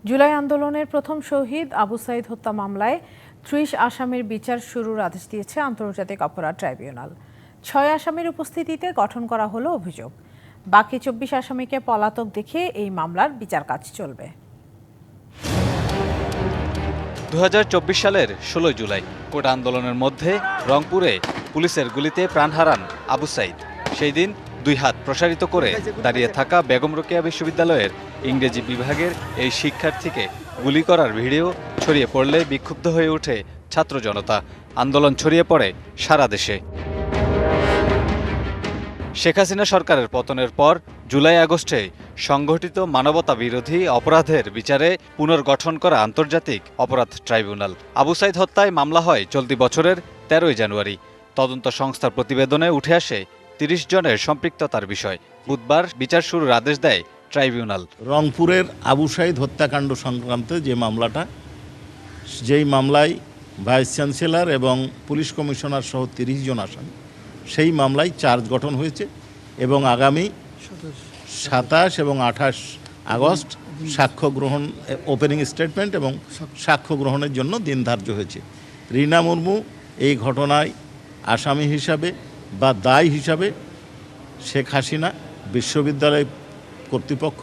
জুলাই আন্দোলনের প্রথম শহীদ আবু সাঈদ হত্যা মামলায় ৩০ আসামির বিচার শুরুর আদেশ দিয়েছে আন্তর্জাতিক অপরাধ ট্রাইব্যুনাল। ৬ আসামির উপস্থিতিতে গঠন করা হলো অভিযোগ। বাকি ২৪ আসামিকে পলাতক দেখে এই মামলার বিচার কাজ চলবে। ২০২৪ সালের ১৬ জুলাই কোটা আন্দোলনের মধ্যে রংপুরে পুলিশের গুলিতে প্রাণ হারান আবু সাঈদ। সেই দিন দুই হাত প্রসারিত করে দাঁড়িয়ে থাকা বেগম রোকেয়া বিশ্ববিদ্যালয়ের ইংরেজি বিভাগের এই শিক্ষার্থীকে গুলি করার ভিডিও ছড়িয়ে পড়লে বিক্ষুব্ধ হয়ে ওঠে ছাত্র জনতা। আন্দোলন ছড়িয়ে পড়ে সারা দেশে। শেখ হাসিনা সরকারের পতনের পর জুলাই আগস্টে সংগঠিত মানবতা বিরোধী অপরাধের বিচারে পুনর্গঠন করা আন্তর্জাতিক অপরাধ ট্রাইব্যুনাল। আবু সাঈদ হত্যায় মামলা হয় চলতি বছরের ১৩ জানুয়ারি। তদন্ত সংস্থার প্রতিবেদনে উঠে আসে ৩০ জনের সম্পৃক্ততার বিষয়। বুধবার বিচার শুরুর আদেশ দেয় ট্রাইব্যুনাল। রংপুরের আবু সাঈদ হত্যাকাণ্ড সংক্রান্ত যে মামলাটা, যেই মামলায় ভাইস চ্যান্সেলর এবং পুলিশ কমিশনার সহ ৩০ জন আসামি, সেই মামলায় চার্জ গঠন হয়েছে এবং আগামী ২৭ এবং ২৮ আগস্ট সাক্ষ্য গ্রহণ, ওপেনিং স্টেটমেন্ট এবং সাক্ষ্য গ্রহণের জন্য দিন ধার্য হয়েছে। রীনা মুর্মু এই ঘটনায় আসামি হিসাবে বা দায়ী হিসাবে শেখ হাসিনা, বিশ্ববিদ্যালয় কর্তৃপক্ষ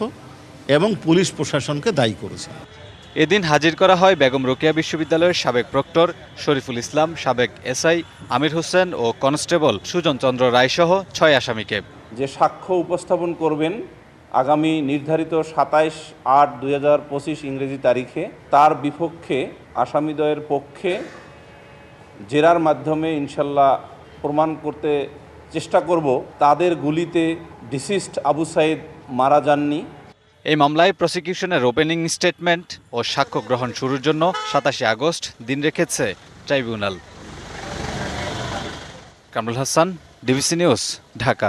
এবং পুলিশ প্রশাসনকে দায়ী করেছে। এদিন হাজির করা হয় বেগম রোকেয়া বিশ্ববিদ্যালয়ের সাবেক প্রক্টর শরীফুল ইসলাম, সাবেক এসআই আমির হোসেন ও কনস্টেবল সুজন চন্দ্র রায় সহ ৬ আসামিকে। যে সাক্ষ্য উপস্থাপন করবেন আগামী নির্ধারিত ২৭/৮/২০২৫ ইংরেজি তারিখে, তার বিপক্ষে আসামিদ্বয়ের পক্ষে জেরার মাধ্যমে ইনশাল্লাহ প্রমাণ করতে চেষ্টা করব তাদের গুলিতে ডিসিস্ট আবু সাঈদ মারা যাননি। এই মামলায় প্রসিকিউশনের ওপেনিং স্টেটমেন্ট ও সাক্ষ্য গ্রহণ শুরুর জন্য ২৭ আগস্ট দিন রেখেছে tribunal. Kamrul Hasan, DBC news, Dhaka.